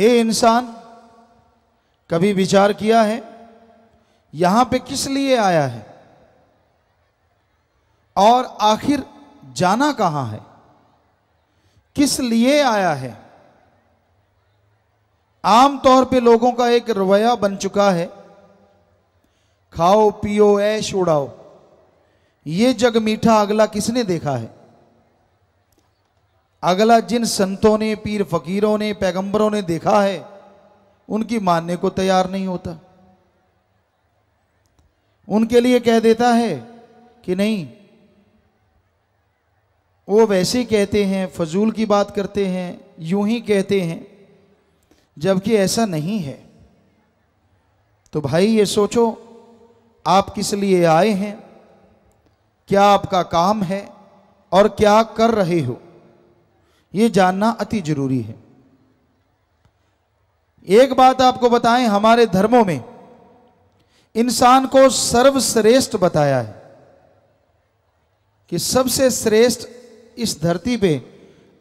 हे इंसान, कभी विचार किया है यहां पे किस लिए आया है और आखिर जाना कहां है, किस लिए आया है। आमतौर पे लोगों का एक रवैया बन चुका है, खाओ पियो ऐश उड़ाओ, ये जग मीठा अगला किसने देखा है। अगला जिन संतों ने, पीर फकीरों ने, पैगंबरों ने देखा है उनकी मानने को तैयार नहीं होता। उनके लिए कह देता है कि नहीं, वो वैसे ही कहते हैं, फजूल की बात करते हैं, यूं ही कहते हैं, जबकि ऐसा नहीं है। तो भाई ये सोचो, आप किस लिए आए हैं, क्या आपका काम है और क्या कर रहे हो, ये जानना अति जरूरी है। एक बात आपको बताएं, हमारे धर्मों में इंसान को सर्वश्रेष्ठ बताया है कि सबसे श्रेष्ठ इस धरती पे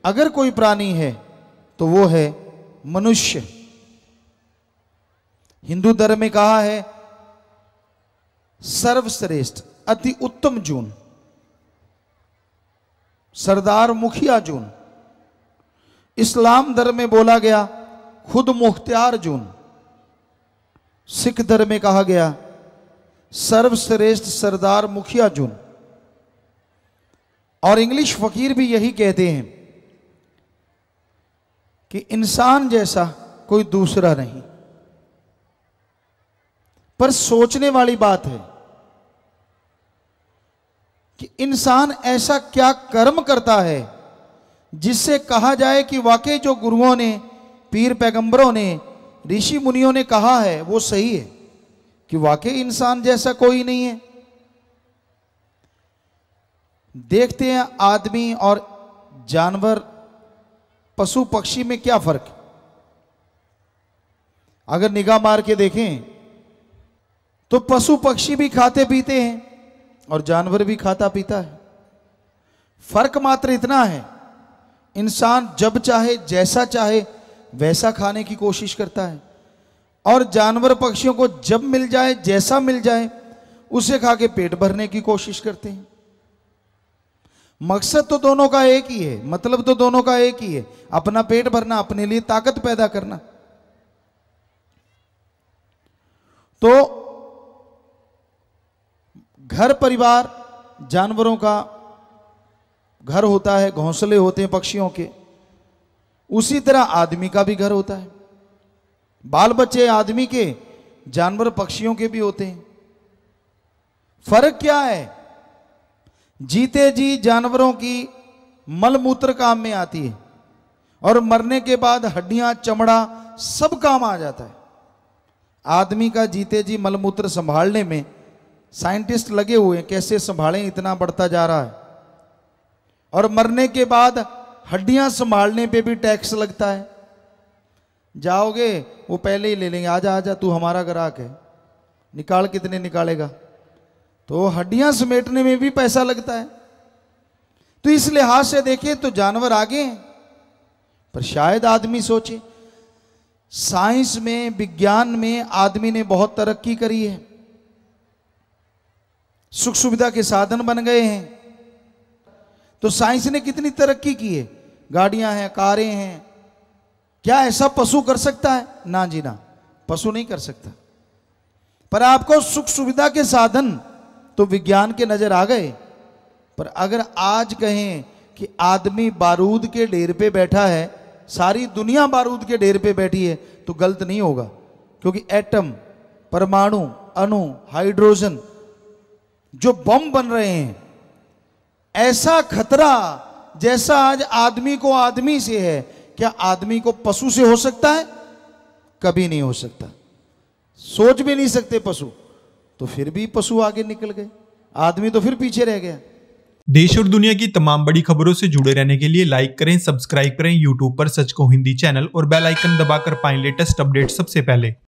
अगर कोई प्राणी है तो वो है मनुष्य। हिंदू धर्म में कहा है सर्वश्रेष्ठ, अति उत्तम जून, सरदार मुखिया जून। इस्लाम धर्म में बोला गया खुद मुख्तियार जून। सिख धर्म में कहा गया सर्वश्रेष्ठ सरदार मुखिया जून। और इंग्लिश फकीर भी यही कहते हैं कि इंसान जैसा कोई दूसरा नहीं। पर सोचने वाली बात है कि इंसान ऐसा क्या कर्म करता है जिससे कहा जाए कि वाकई जो गुरुओं ने, पीर पैगंबरों ने, ऋषि मुनियों ने कहा है वो सही है, कि वाकई इंसान जैसा कोई नहीं है। देखते हैं आदमी और जानवर, पशु पक्षी में क्या फर्क है। अगर निगाह मार के देखें तो पशु पक्षी भी खाते पीते हैं और जानवर भी खाता पीता है। फर्क मात्र इतना है, इंसान जब चाहे, जैसा चाहे वैसा खाने की कोशिश करता है और जानवर पक्षियों को जब मिल जाए, जैसा मिल जाए उसे खा के पेट भरने की कोशिश करते हैं। मकसद तो दोनों का एक ही है, मतलब तो दोनों का एक ही है, अपना पेट भरना, अपने लिए ताकत पैदा करना। तो घर परिवार जानवरों का घर होता है, घोंसले होते हैं पक्षियों के, उसी तरह आदमी का भी घर होता है। बाल बच्चे आदमी के, जानवर पक्षियों के भी होते हैं। फर्क क्या है? जीते जी जानवरों की मलमूत्र काम में आती है और मरने के बाद हड्डियां, चमड़ा सब काम आ जाता है। आदमी का जीते जी मलमूत्र संभालने में साइंटिस्ट लगे हुए हैं, कैसे संभालें, इतना बढ़ता जा रहा है। और मरने के बाद हड्डियां संभालने पे भी टैक्स लगता है। जाओगे वो पहले ही ले लेंगे, आजा आजा तू हमारा ग्राहक है, निकाल, कितने निकालेगा। तो हड्डियां समेटने में भी पैसा लगता है। तो इस लिहाज से देखें तो जानवर आगे हैं। पर शायद आदमी सोचे, साइंस में, विज्ञान में आदमी ने बहुत तरक्की करी है, सुख सुविधा के साधन बन गए हैं। तो साइंस ने कितनी तरक्की की है, गाड़ियां हैं, कारें हैं, क्या ऐसा पशु कर सकता है? ना जी ना, पशु नहीं कर सकता। पर आपको सुख सुविधा के साधन तो विज्ञान के नजर आ गए। पर अगर आज कहें कि आदमी बारूद के ढेर पे बैठा है, सारी दुनिया बारूद के ढेर पे बैठी है, तो गलत नहीं होगा। क्योंकि एटम, परमाणु, अणु, हाइड्रोजन जो बम बन रहे हैं, ऐसा खतरा जैसा आज आदमी को आदमी से है, क्या आदमी को पशु से हो सकता है? कभी नहीं हो सकता। सोच भी नहीं सकते पशु। तो फिर भी पशु आगे निकल गए, आदमी तो फिर पीछे रह गया। देश और दुनिया की तमाम बड़ी खबरों से जुड़े रहने के लिए लाइक करें, सब्सक्राइब करें यूट्यूब पर सच को हिंदी चैनल और बेल आइकन दबाकर पाएं लेटेस्ट अपडेट सबसे पहले।